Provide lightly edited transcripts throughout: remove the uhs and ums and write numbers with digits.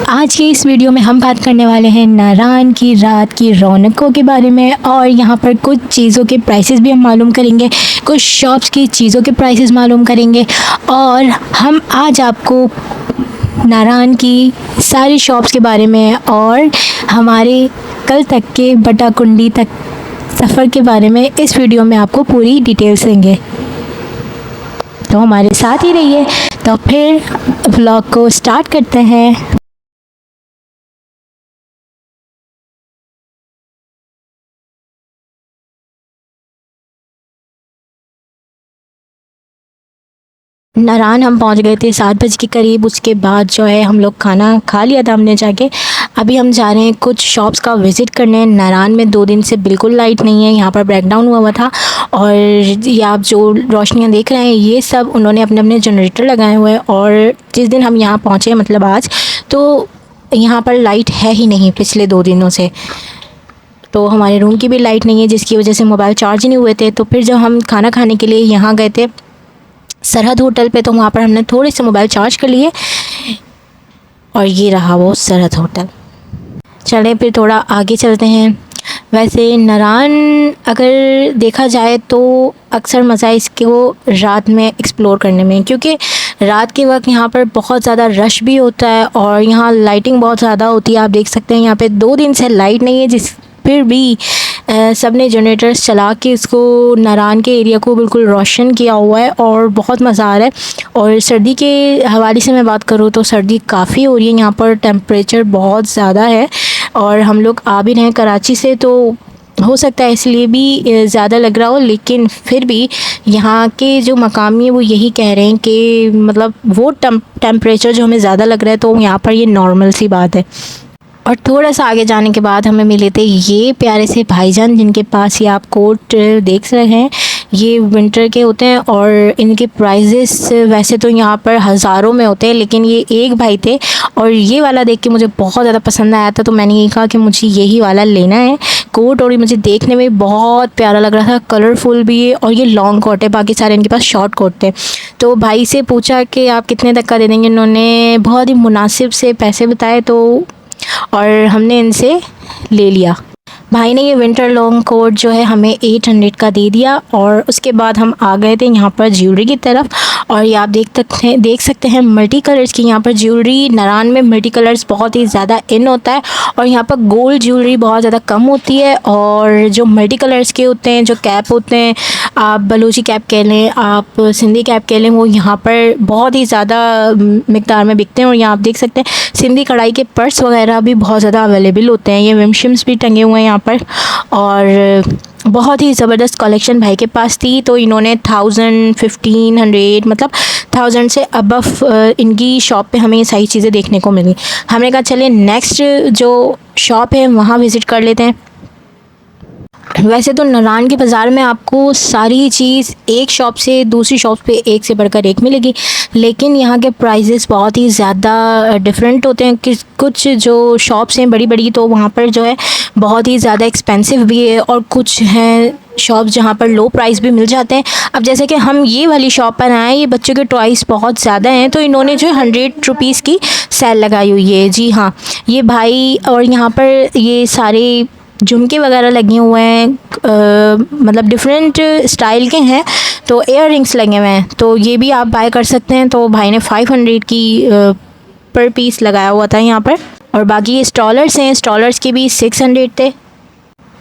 आज की इस वीडियो में हम बात करने वाले हैं नारान की रात की रौनकों के बारे में और यहाँ पर कुछ चीज़ों के प्राइसेस भी हम मालूम करेंगे, कुछ शॉप्स की चीज़ों के प्राइसेस मालूम करेंगे और हम आज आपको नारान की सारी शॉप्स के बारे में और हमारे कल तक के बटाकुंडी तक सफ़र के बारे में इस वीडियो में आपको पूरी डिटेल्स देंगे। तो हमारे साथ ही रहिए। तो फिर व्लॉग को स्टार्ट करते हैं। नारान हम पहुंच गए थे 7 बजे के करीब। उसके बाद जो है हम लोग खाना खा लिया था हमने जाके। अभी हम जा रहे हैं कुछ शॉप्स का विज़िट करने। नारान में 2 दिन से बिल्कुल लाइट नहीं है, यहाँ पर ब्रेकडाउन हुआ था और ये आप जो रोशनियाँ देख रहे हैं ये सब उन्होंने अपने अपने जनरेटर लगाए हुए हैं। और जिस दिन हम यहाँ पहुँचे मतलब आज, तो यहाँ पर लाइट है ही नहीं पिछले 2 दिनों से। तो हमारे रूम की भी लाइट नहीं है जिसकी वजह से मोबाइल चार्ज ही नहीं हुए थे। तो फिर जब हम खाना खाने के लिए यहाँ गए थे सरहद होटल पे, तो वहाँ पर हमने थोड़े से मोबाइल चार्ज कर लिए और ये रहा वो सरहद होटल। चलें फिर थोड़ा आगे चलते हैं। वैसे नारान अगर देखा जाए तो अक्सर मज़ा इसको रात में एक्सप्लोर करने में, क्योंकि रात के वक्त यहाँ पर बहुत ज़्यादा रश भी होता है और यहाँ लाइटिंग बहुत ज़्यादा होती है। आप देख सकते हैं यहाँ पे 2 दिन से लाइट नहीं है, जिस फिर भी सब ने जनरेटर्स चला के इसको नारान के एरिया को बिल्कुल रोशन किया हुआ है और बहुत मज़ा आ रहा है। और सर्दी के हवाले से मैं बात करूँ तो सर्दी काफ़ी हो रही है, यहाँ पर टेम्परेचर बहुत ज़्यादा है और हम लोग आ भी रहे हैं कराची से, तो हो सकता है इसलिए भी ज़्यादा लग रहा हो। लेकिन फिर भी यहाँ के जो मकामी है वो यही कह रहे हैं कि मतलब वो टेम्परेचर जो हमें ज़्यादा लग रहा है तो यहाँ पर ये नॉर्मल सी बात है। और थोड़ा सा आगे जाने के बाद हमें मिले थे ये प्यारे से भाईजान, जिनके पास ये आप कोट देख रहे हैं, ये विंटर के होते हैं और इनके प्राइजेस वैसे तो यहाँ पर हज़ारों में होते हैं, लेकिन ये एक भाई थे और ये वाला देख के मुझे बहुत ज़्यादा पसंद आया था। तो मैंने ये कहा कि मुझे यही वाला लेना है कोट, और ये मुझे देखने में बहुत प्यारा लग रहा था, कलरफुल भी है और ये लॉन्ग कोट है, बाकी सारे इनके पास शॉर्ट कोट थे। तो भाई से पूछा कि आप कितने तक का दे देंगे, इन्होंने बहुत ही मुनासिब से पैसे बताए तो और हमने इनसे ले लिया। भाई ने ये विंटर लॉन्ग कोट जो है हमें 800 का दे दिया। और उसके बाद हम आ गए थे यहाँ पर ज्वेलरी की तरफ और ये आप देख सकते हैं मल्टी कलर्स की यहाँ पर ज्वेलरी। नारान में मल्टी कलर्स बहुत ही ज़्यादा इन होता है और यहाँ पर गोल्ड ज्वेलरी बहुत ज़्यादा कम होती है। और जो मल्टी कलर्स के होते हैं, जो कैप होते हैं, आप बलूची कैप कह लें, आप सिंधी कैप कह लें, वो यहाँ पर बहुत ही ज़्यादा मिकदार में बिकते हैं। और यहाँ आप देख सकते हैं सिंधी कढ़ाई के पर्स वगैरह भी बहुत ज़्यादा अवेलेबल होते हैं। ये विमशिम्स भी टंगे हुए हैं यहाँ पर और बहुत ही ज़बरदस्त कलेक्शन भाई के पास थी। तो इन्होंने 1500 मतलब 1000 से अबव इनकी शॉप पे हमें ये सारी चीज़ें देखने को मिली। हमने कहा चलिए नेक्स्ट जो शॉप है वहाँ विज़िट कर लेते हैं। वैसे तो नारान के बाज़ार में आपको सारी चीज़ एक शॉप से दूसरी शॉप पे एक से बढ़कर एक मिलेगी, लेकिन यहाँ के प्राइजेस बहुत ही ज़्यादा डिफरेंट होते हैं। कि कुछ जो शॉप्स हैं बड़ी बड़ी तो वहाँ पर जो है बहुत ही ज़्यादा एक्सपेंसिव भी है और कुछ हैं शॉप जहाँ पर लो प्राइस भी मिल जाते हैं। अब जैसे कि हम ये वाली शॉप पर आए, ये बच्चों के टॉयज़ बहुत ज़्यादा हैं तो इन्होंने जो है 100 रुपीज़ की सेल लगाई हुई है। जी हाँ, ये भाई और यहाँ पर ये सारे झुमके वगैरह लगे हुए हैं, मतलब डिफरेंट स्टाइल के हैं। तो एयर रिंग्स लगे हुए हैं तो ये भी आप बाय कर सकते हैं। तो भाई ने 500 की पर पीस लगाया हुआ था यहाँ पर। और बाकी ये स्टॉलर्स हैं, स्टॉलर्स के भी 600 थे।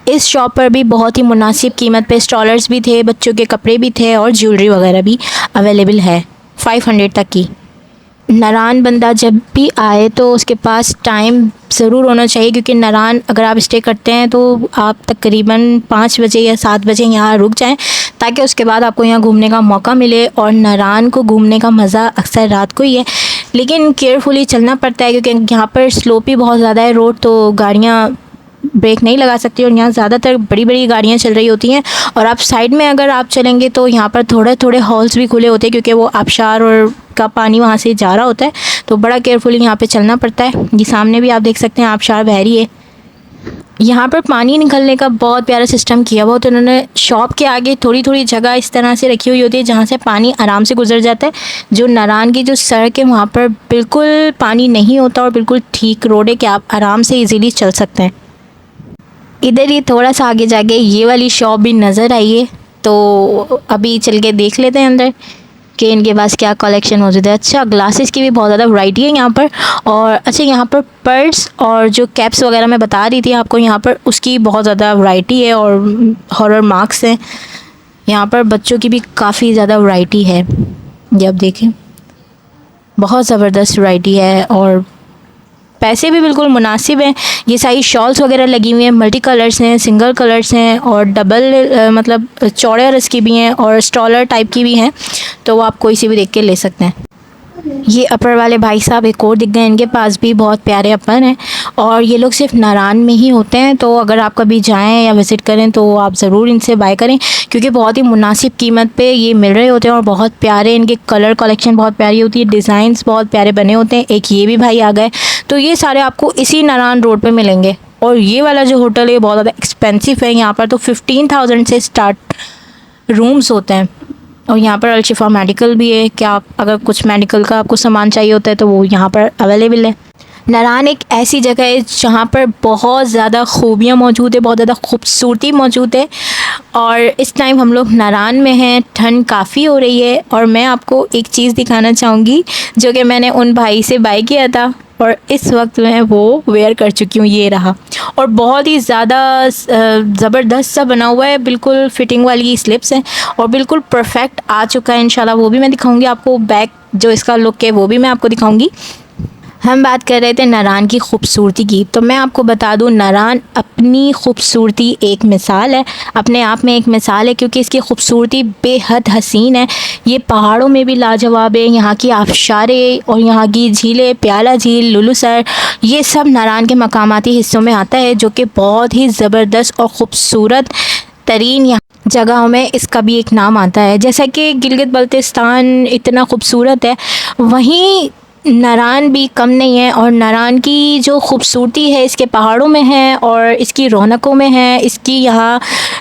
इस शॉप पर भी बहुत ही मुनासिब कीमत पे स्टॉलर्स भी थे, बच्चों के कपड़े भी थे और ज्वेलरी वगैरह भी अवेलेबल है 500 तक की। नारान बंदा जब भी आए तो उसके पास टाइम ज़रूर होना चाहिए, क्योंकि नारान अगर आप स्टे करते हैं तो आप तकरीबन 5 बजे या 7 बजे यहाँ रुक जाएं, ताकि उसके बाद आपको यहाँ घूमने का मौका मिले। और नारान को घूमने का मज़ा अक्सर रात को ही है, लेकिन केयरफुली चलना पड़ता है क्योंकि यहाँ पर स्लोप भी बहुत ज़्यादा है रोड, तो गाड़ियाँ ब्रेक नहीं लगा सकती और यहाँ ज़्यादातर बड़ी बड़ी गाड़ियाँ चल रही होती हैं। और आप साइड में अगर आप चलेंगे तो यहाँ पर थोड़े थोड़े हॉल्स भी खुले होते हैं, क्योंकि वो आबशार और का पानी वहाँ से जा रहा होता है, तो बड़ा केयरफुली यहाँ पे चलना पड़ता है। ये सामने भी आप देख सकते हैं आबशार बह रही है। यहाँ पर पानी निकलने का बहुत प्यारा सिस्टम किया हुआ, तो उन्होंने शॉप के आगे थोड़ी थोड़ी जगह इस तरह से रखी हुई होती है जहाँ से पानी आराम से गुजर जाता है। जो नारान की जो सड़क है वहाँ पर बिल्कुल पानी नहीं होता और बिल्कुल ठीक रोड है कि आप आराम से इजीली चल सकते हैं। इधर ही थोड़ा सा आगे जाके ये वाली शॉप भी नज़र आई है, तो अभी चल के देख लेते हैं अंदर कि इनके पास क्या कलेक्शन मौजूद है। अच्छा, ग्लासेस की भी बहुत ज़्यादा वैरायटी है यहाँ पर। और अच्छा, यहाँ पर पर्स और जो कैप्स वगैरह मैं बता रही थी आपको, यहाँ पर उसकी बहुत ज़्यादा वैरायटी है और हॉरर मार्क्स हैं। यहाँ पर बच्चों की भी काफ़ी ज़्यादा वैरायटी है, ये आप देखें, बहुत ज़बरदस्त वैरायटी है और पैसे भी बिल्कुल मुनासिब हैं। ये सारी शॉल्स वगैरह लगी हुई हैं, मल्टी कलर्स हैं, सिंगल कलर्स हैं और डबल मतलब चौड़े रस की भी हैं और स्टॉलर टाइप की भी हैं, तो वो आप कोई सी भी देख के ले सकते हैं। ये अपर वाले भाई साहब एक और दिख गए, इनके पास भी बहुत प्यारे अपर हैं और ये लोग सिर्फ नारान में ही होते हैं, तो अगर आप कभी जाएं या विज़िट करें तो आप ज़रूर इनसे बाय करें, क्योंकि बहुत ही मुनासिब कीमत पे ये मिल रहे होते हैं और बहुत प्यारे इनके कलर कलेक्शन बहुत प्यारी होती है, डिज़ाइंस बहुत प्यारे बने होते हैं। एक ये भी भाई आ गए, तो ये सारे आपको इसी नारान रोड पर मिलेंगे। और ये वाला जो होटल है बहुत ज़्यादा एक्सपेंसिव है, यहाँ पर तो 15,000 से स्टार्ट रूम्स होते हैं। और यहाँ पर अलशिफा मेडिकल भी है कि आप अगर कुछ मेडिकल का आपको सामान चाहिए होता है तो वो यहाँ पर अवेलेबल है। नारान एक ऐसी जगह है जहाँ पर बहुत ज़्यादा खूबियाँ मौजूद है, बहुत ज़्यादा खूबसूरती मौजूद है। और इस टाइम हम लोग नारान में हैं, ठंड काफ़ी हो रही है और मैं आपको एक चीज़ दिखाना चाहूँगी जो कि मैंने उन भाई से बाय किया था और इस वक्त मैं वो वेयर कर चुकी हूँ। ये रहा, और बहुत ही ज़्यादा ज़बरदस्त सा बना हुआ है, बिल्कुल फिटिंग वाली स्लिप्स हैं और बिल्कुल परफेक्ट आ चुका है। इंशाल्लाह वो भी मैं दिखाऊंगी आपको, बैक जो इसका लुक है वो भी मैं आपको दिखाऊंगी। हम बात कर रहे थे नारान की खूबसूरती की, तो मैं आपको बता दूं नारान अपनी खूबसूरती एक मिसाल है, अपने आप में एक मिसाल है, क्योंकि इसकी खूबसूरती बेहद हसीन है। ये पहाड़ों में भी लाजवाब है, यहाँ की आबशारें और यहाँ की झीलें, प्याला झील, लुलुसर, ये सब नारान के मकामाती हिस्सों में आता है, जो कि बहुत ही ज़बरदस्त और ख़ूबसूरत तरीन यहाँ जगहों में इसका भी एक नाम आता है। जैसा कि गिलगित बल्तिस्तान इतना खूबसूरत है, वहीं नारान भी कम नहीं है। और नारान की जो खूबसूरती है इसके पहाड़ों में है और इसकी रौनकों में है, इसकी यहाँ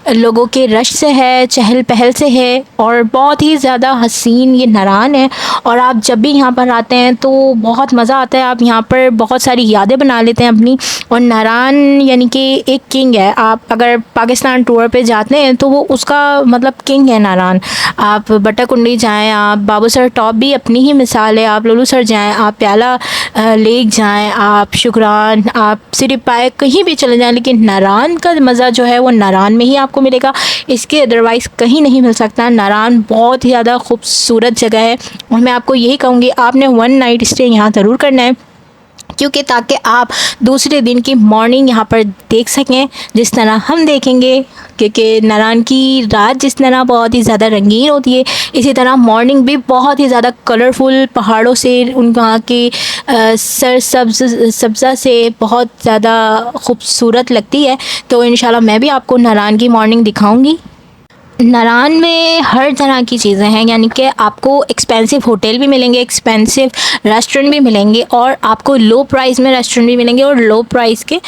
लोगों के रश से है, चहल पहल से है और बहुत ही ज़्यादा हसीन ये नारान है। और आप जब भी यहाँ पर आते हैं तो बहुत मज़ा आता है, आप यहाँ पर बहुत सारी यादें बना लेते हैं अपनी। और नारान यानी कि एक किंग है, आप अगर पाकिस्तान टूर पे जाते हैं तो वो उसका मतलब किंग है नारान। आप बट्टाकुंडी जाएँ, आप बाबूसर टॉप भी अपनी ही मिसाल है, आप लुलुसर जाएँ, आप प्याला लेक जाएं, आप शुक्रान, आप सिरी पाए, कहीं भी चले जाएं, लेकिन नारान का मज़ा जो है वो नारान में ही आपको मिलेगा, इसके अदरवाइज़ कहीं नहीं मिल सकता। नारान बहुत ही ज़्यादा खूबसूरत जगह है और मैं आपको यही कहूँगी आपने 1 नाइट स्टे यहाँ ज़रूर करना है, क्योंकि ताकि आप दूसरे दिन की मॉर्निंग यहाँ पर देख सकें जिस तरह हम देखेंगे। क्योंकि नारान की रात जिस तरह बहुत ही ज़्यादा रंगीन होती है, इसी तरह मॉर्निंग भी बहुत ही ज़्यादा कलरफुल पहाड़ों से, उन वहाँ के सब्ज़ा से बहुत ज़्यादा खूबसूरत लगती है। तो इंशाल्लाह मैं भी आपको नारान की मॉर्निंग दिखाऊंगी। नारान में हर तरह की चीज़ें हैं, यानी कि आपको एक्सपेंसिव होटल भी मिलेंगे, एक्सपेंसिव रेस्टोरेंट भी मिलेंगे और आपको लो प्राइस में रेस्टोरेंट भी मिलेंगे और लो प्राइस के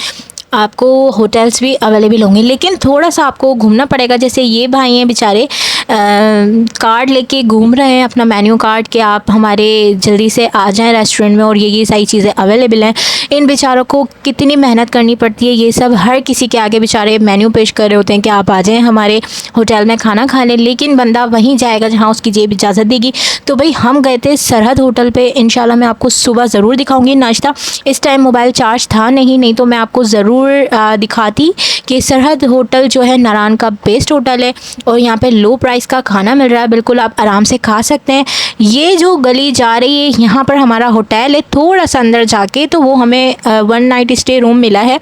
आपको होटल्स भी अवेलेबल होंगे। लेकिन थोड़ा सा आपको घूमना पड़ेगा। जैसे ये भाई हैं बेचारे कार्ड लेके घूम रहे हैं, अपना मेन्यू कार्ड, कि आप हमारे जल्दी से आ जाएं रेस्टोरेंट में और ये सारी चीज़ें अवेलेबल हैं। इन बेचारों को कितनी मेहनत करनी पड़ती है, ये सब हर किसी के आगे बेचारे मेन्यू पेश कर रहे होते हैं कि आप आ जाएं हमारे होटल में खाना खाने, लेकिन बंदा वहीं जाएगा जहाँ उसकी जेब इजाज़त देगी। तो भाई हम गए थे सरहद होटल पे, इंशाल्लाह मैं आपको सुबह ज़रूर दिखाऊंगी नाश्ता। इस टाइम मोबाइल चार्ज था नहीं तो मैं आपको ज़रूर दिखाती कि सरहद होटल जो है नारान का बेस्ट होटल है और यहाँ पे लो प्राइस का खाना मिल रहा है, बिल्कुल आप आराम से खा सकते हैं। ये जो गली जा रही है यहाँ पर हमारा होटल है, थोड़ा सा अंदर जाके तो वो हमें 1 नाइट स्टे रूम मिला है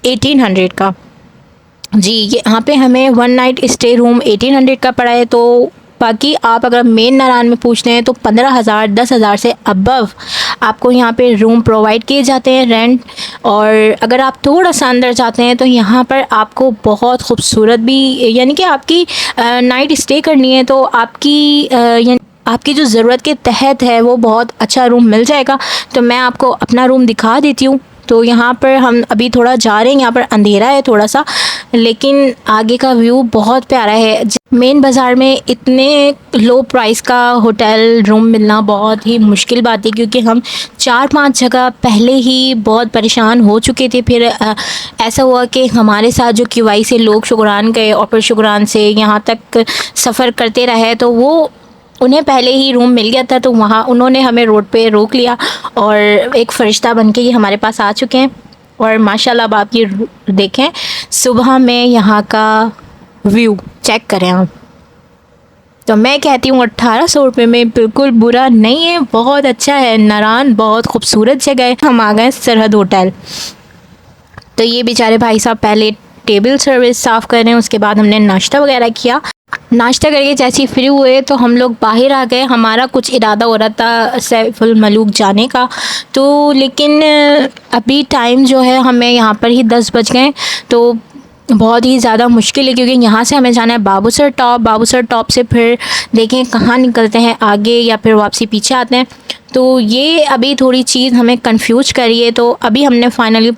1800 का जी। ये यहाँ पे हमें 1 नाइट स्टे रूम 1800 का पड़ा है। तो बाकी आप अगर मेन नारान में पूछते हैं तो 15,000 10,000 से अबव आपको यहाँ पे रूम प्रोवाइड किए जाते हैं रेंट। और अगर आप थोड़ा सा अंदर जाते हैं तो यहाँ पर आपको बहुत खूबसूरत भी, यानी कि आपकी नाइट स्टे करनी है तो आपकी जो ज़रूरत के तहत है वो बहुत अच्छा रूम मिल जाएगा। तो मैं आपको अपना रूम दिखा देती हूँ। तो यहाँ पर हम अभी थोड़ा जा रहे हैं, यहाँ पर अंधेरा है थोड़ा सा, लेकिन आगे का व्यू बहुत प्यारा है। मेन बाज़ार में इतने लो प्राइस का होटल रूम मिलना बहुत ही मुश्किल बात है, क्योंकि हम 4-5 जगह पहले ही बहुत परेशान हो चुके थे। फिर ऐसा हुआ कि हमारे साथ जो QI से लोग शुक्रान गए और फिर शुक्रान से यहाँ तक सफ़र करते रहे, तो वो उन्हें पहले ही रूम मिल गया था, तो वहाँ उन्होंने हमें रोड पे रोक लिया और एक फ़रिश्ता बन के ये हमारे पास आ चुके हैं। और माशाल्लाह अब आप ये देखें सुबह में यहाँ का व्यू चेक करें आप। तो मैं कहती हूँ 1800 रुपये में बिल्कुल बुरा नहीं है, बहुत अच्छा है। नारान बहुत खूबसूरत जगह है। हम आ गए सरहद होटल। तो ये बेचारे भाई साहब पहले टेबल सर्विस साफ़ कर रहे हैं, उसके बाद हमने नाश्ता वगैरह किया। नाश्ता करके जैसे ही फ्री हुए तो हम लोग बाहर आ गए। हमारा कुछ इरादा हो रहा था सैफुल मलूक जाने का, तो लेकिन अभी टाइम जो है हमें यहाँ पर ही 10 बज गए, तो बहुत ही ज़्यादा मुश्किल है, क्योंकि यहाँ से हमें जाना है बाबूसर टॉप। बाबूसर टॉप से फिर देखें कहाँ निकलते हैं आगे या फिर वापसी पीछे आते हैं। तो ये अभी थोड़ी चीज़ हमें कंफ्यूज करी है। तो अभी हमने फाइनली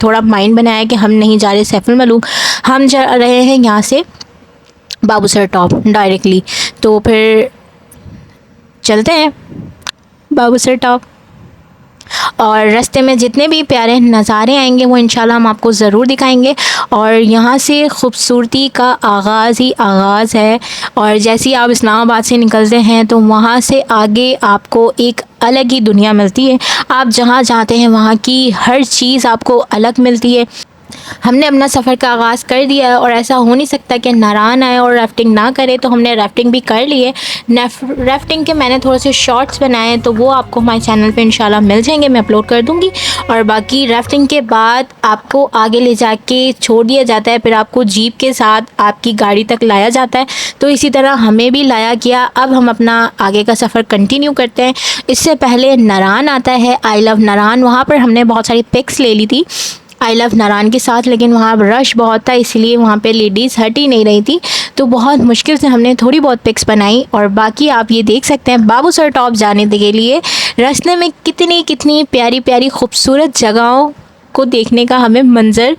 थोड़ा माइंड बनाया कि हम नहीं जा रहे सैफुल मलूक, हम जा रहे हैं यहाँ से बाबूसर टॉप डायरेक्टली। तो फिर चलते हैं बाबूसर टॉप, और रास्ते में जितने भी प्यारे नज़ारे आएंगे वो इंशाल्लाह हम आपको ज़रूर दिखाएंगे। और यहाँ से ख़ूबसूरती का आगाज़ ही आगाज़ है। और जैसे ही आप इस्लामाबाद से निकलते हैं तो वहाँ से आगे आपको एक अलग ही दुनिया मिलती है। आप जहाँ जाते हैं वहाँ की हर चीज़ आपको अलग मिलती है। हमने अपना सफ़र का आगाज़ कर दिया है, और ऐसा हो नहीं सकता कि नारान आए और राफ्टिंग ना करे, तो हमने राफ्टिंग भी कर ली है। राफ्टिंग के मैंने थोड़े से शॉर्ट्स बनाए हैं, तो वो आपको हमारे चैनल पे इंशाल्लाह मिल जाएंगे, मैं अपलोड कर दूँगी। और बाकी राफ्टिंग के बाद आपको आगे ले जाके छोड़ दिया जाता है, फिर आपको जीप के साथ आपकी गाड़ी तक लाया जाता है। तो इसी तरह हमें भी लाया गया। अब हम अपना आगे का सफ़र कंटिन्यू करते हैं। इससे पहले नारान आता है, आई लव नारान। वहाँ पर हमने बहुत सारी पिक्स ले ली थी आई लव नारान के साथ, लेकिन वहाँ रश बहुत था, इसलिए वहाँ पे लेडीज़ हट ही नहीं रही थी। तो बहुत मुश्किल से हमने थोड़ी बहुत पिक्स बनाई। और बाकी आप ये देख सकते हैं बाबूसर टॉप जाने के लिए रास्ते में कितनी कितनी प्यारी प्यारी खूबसूरत जगहों को देखने का हमें मंज़र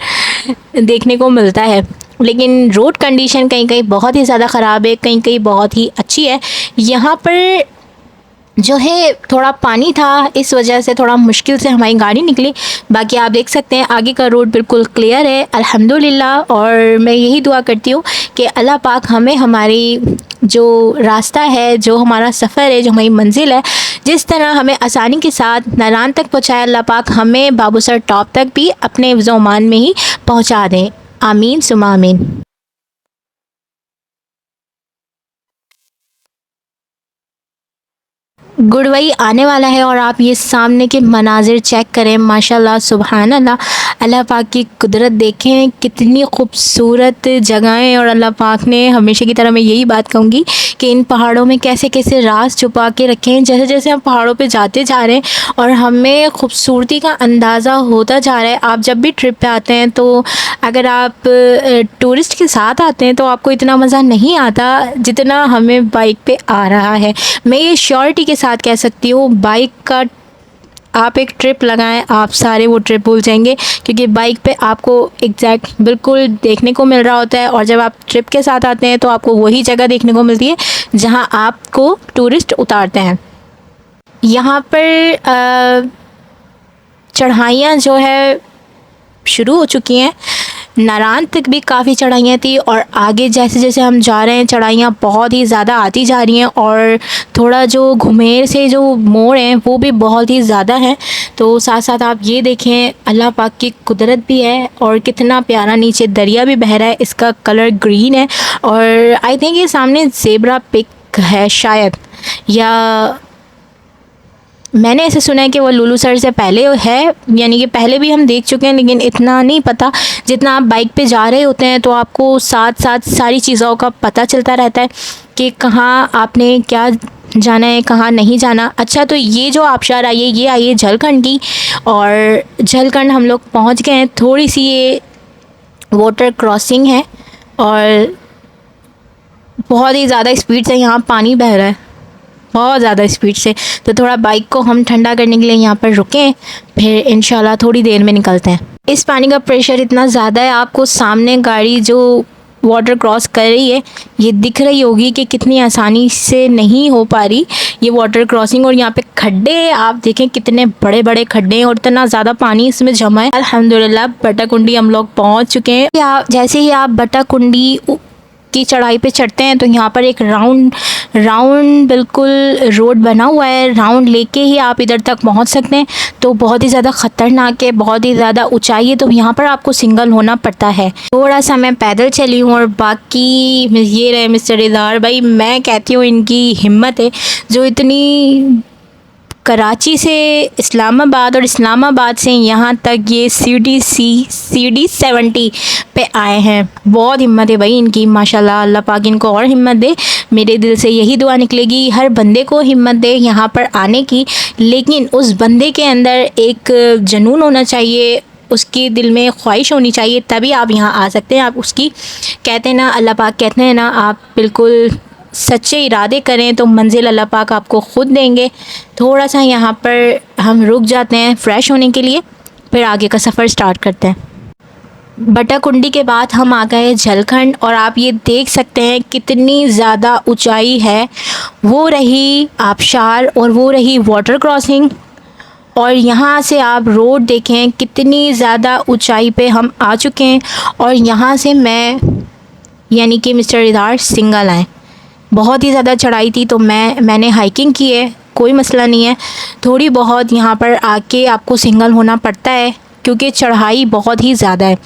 देखने को मिलता है। लेकिन रोड कंडीशन कहीं कहीं बहुत ही ज़्यादा ख़राब है, कहीं कहीं बहुत ही अच्छी है। यहाँ पर जो है थोड़ा पानी था, इस वजह से थोड़ा मुश्किल से हमारी गाड़ी निकली। बाकी आप देख सकते हैं आगे का रोड बिल्कुल क्लियर है अल्हम्दुलिल्लाह। और मैं यही दुआ करती हूँ कि अल्लाह पाक हमें हमारी जो रास्ता है, जो हमारा सफ़र है, जो हमारी मंजिल है, जिस तरह हमें आसानी के साथ नारान तक पहुँचाए, अल्लाह पाक हमें बाबूसर टॉप तक भी अपने ज़ोमान में ही पहुँचा दें। आमीन सुमा आमीन। गुडवई आने वाला है, और आप ये सामने के मनाजिर चेक करें, माशाल्लाह सुबहान अल्लाह। अल्लाह पाक की कुदरत देखें, कितनी खूबसूरत जगहें। और अल्लाह पाक ने हमेशा की तरह मैं यही बात कहूँगी कि इन पहाड़ों में कैसे कैसे राज छुपा के रखे हैं। जैसे जैसे हम पहाड़ों पे जाते जा रहे हैं और हमें खूबसूरती का अंदाज़ा होता जा रहा है। आप जब भी ट्रिप पे आते हैं, तो अगर आप टूरिस्ट के साथ आते हैं तो आपको इतना मज़ा नहीं आता जितना हमें बाइक पे आ रहा है। मैं ये श्योरिटी के साथ कह सकती हूँ, बाइक का आप एक ट्रिप लगाएं, आप सारे वो ट्रिप भूल जाएंगे, क्योंकि बाइक पे आपको एग्जैक्ट बिल्कुल देखने को मिल रहा होता है। और जब आप ट्रिप के साथ आते हैं तो आपको वही जगह देखने को मिलती है जहां आपको टूरिस्ट उतारते हैं। यहाँ पर चढ़ाइयाँ जो है शुरू हो चुकी हैं। नारान तक भी काफ़ी चढ़ाइयाँ थी, और आगे जैसे जैसे हम जा रहे हैं चढ़ाइयाँ बहुत ही ज़्यादा आती जा रही हैं। और थोड़ा जो घुमेर से जो मोड़ हैं वो भी बहुत ही ज़्यादा हैं। तो साथ साथ आप ये देखें अल्लाह पाक की कुदरत भी है, और कितना प्यारा नीचे दरिया भी बह रहा है, इसका कलर ग्रीन है। और आई थिंक ये सामने ज़ेब्रा पिक है शायद, या मैंने ऐसे सुना है कि वो लुलू सर से पहले है, यानी कि पहले भी हम देख चुके हैं, लेकिन इतना नहीं पता। जितना आप बाइक पे जा रहे होते हैं तो आपको साथ साथ सारी चीज़ों का पता चलता रहता है कि कहाँ आपने क्या जाना है, कहाँ नहीं जाना। अच्छा, तो ये जो आबशार आई है, ये आई है झलखंड की, और झलखंड हम लोग पहुँच गए हैं। थोड़ी सी ये वाटर क्रॉसिंग है, और बहुत ही ज़्यादा स्पीड से यहाँ पानी बह रहा है। बहुत ज़्यादा स्पीड से। तो थोड़ा बाइक को हम ठंडा करने के लिए यहाँ पर रुकें, फिर इंशाल्लाह थोड़ी देर में निकलते हैं। इस पानी का प्रेशर इतना ज़्यादा है, आपको सामने गाड़ी जो वाटर क्रॉस कर रही है ये दिख रही होगी कि कितनी आसानी से नहीं हो पा रही ये वाटर क्रॉसिंग। और यहाँ पे खड्डे आप देखें कितने बड़े बड़े खड्डे हैं और इतना ज़्यादा पानी इसमें जमा है। अल्हम्दुलिल्लाह बटाकुंडी हम लोग पहुँच चुके हैं। जैसे ही आप बटाकुंडी की चढ़ाई पे चढ़ते हैं तो यहाँ पर एक राउंड बिल्कुल रोड बना हुआ है, राउंड लेके ही आप इधर तक पहुँच सकते हैं। तो बहुत ही ज़्यादा ख़तरनाक है, बहुत ही ज़्यादा ऊंचाई है, तो यहाँ पर आपको सिंगल होना पड़ता है। थोड़ा सा मैं पैदल चली हूँ और बाकी ये रहे मिस्टर इज़हार भाई। मैं कहती हूँ इनकी हिम्मत है जो इतनी कराची से इस्लामाबाद और इस्लामाबाद से यहाँ तक ये सीडी 70 पे आए हैं। बहुत हिम्मत है भाई इनकी, माशाल्लाह। अल्लाह पाक इनको और हिम्मत दे। मेरे दिल से यही दुआ निकलेगी हर बंदे को हिम्मत दे यहाँ पर आने की, लेकिन उस बंदे के अंदर एक जुनून होना चाहिए, उसके दिल में ख्वाहिश होनी चाहिए, तभी आप यहाँ आ सकते हैं। आप उसकी कहते हैं ना, अल्लाह पाक कहते हैं ना, आप बिल्कुल सच्चे इरादे करें तो मंजिल अल्लाह पाक आपको ख़ुद देंगे। थोड़ा सा यहाँ पर हम रुक जाते हैं फ़्रेश होने के लिए, फिर आगे का सफ़र स्टार्ट करते हैं। बटाकुंडी के बाद हम आ गए जलखंड और आप ये देख सकते हैं कितनी ज़्यादा ऊंचाई है। वो रही आबशार और वो रही वाटर क्रॉसिंग, और यहाँ से आप रोड देखें कितनी ज़्यादा ऊंचाई पे हम आ चुके हैं। और यहाँ से मैं यानी कि मिस्टर इज़हार सिंगल आए। बहुत ही ज़्यादा चढ़ाई थी तो मैंने हाइकिंग की है, कोई मसला नहीं है। थोड़ी बहुत यहाँ पर आके आपको सिंगल होना पड़ता है क्योंकि चढ़ाई बहुत ही ज़्यादा है।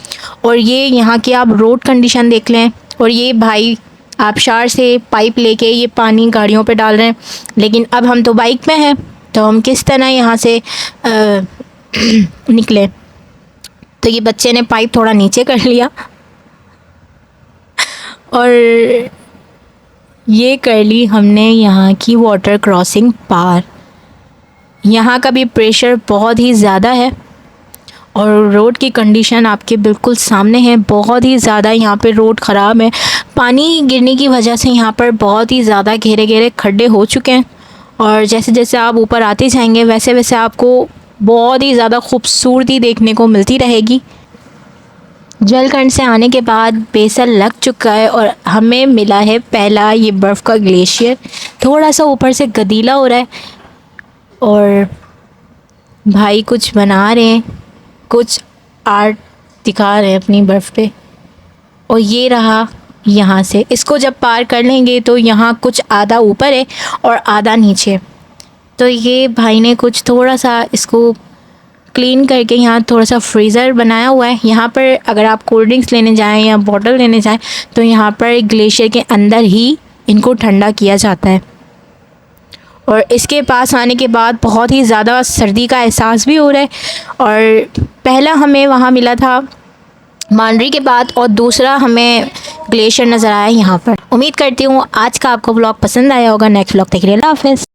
और ये यहाँ की आप रोड कंडीशन देख लें, और ये भाई आबशार से पाइप लेके ये पानी गाड़ियों पे डाल रहे हैं। लेकिन अब हम तो बाइक पे हैं, तो हम किस तरह यहाँ से निकले। तो ये बच्चे ने पाइप थोड़ा नीचे कर लिया और ये कर ली हमने यहाँ की वाटर क्रॉसिंग पार। यहाँ का भी प्रेशर बहुत ही ज़्यादा है और रोड की कंडीशन आपके बिल्कुल सामने है। बहुत ही ज़्यादा यहाँ पे रोड ख़राब है, पानी गिरने की वजह से यहाँ पर बहुत ही ज़्यादा गहरे खड्डे हो चुके हैं। और जैसे जैसे आप ऊपर आते जाएंगे वैसे वैसे आपको बहुत ही ज़्यादा खूबसूरती देखने को मिलती रहेगी। जलखंड से आने के बाद बेसल लग चुका है और हमें मिला है पहला ये बर्फ़ का ग्लेशियर। थोड़ा सा ऊपर से गदीला हो रहा है और भाई कुछ बना रहे हैं, कुछ आर्ट दिखा रहे हैं अपनी बर्फ़ पे। और ये रहा यहाँ से, इसको जब पार कर लेंगे तो यहाँ कुछ आधा ऊपर है और आधा नीचे। तो ये भाई ने कुछ थोड़ा सा इसको क्लीन करके यहाँ थोड़ा सा फ्रीज़र बनाया हुआ है। यहाँ पर अगर आप कोल्ड ड्रिंक्स लेने जाएं या बॉटल लेने जाएं तो यहाँ पर ग्लेशियर के अंदर ही इनको ठंडा किया जाता है। और इसके पास आने के बाद बहुत ही ज़्यादा सर्दी का एहसास भी हो रहा है। और पहला हमें वहाँ मिला था मांडरी के बाद और दूसरा हमें ग्लेशियर नज़र आया यहाँ पर। उम्मीद करती हूँ आज का आपको व्लॉग पसंद आया होगा। नेक्स्ट व्लॉग तक के लिए अल्लाह हाफ़िज़।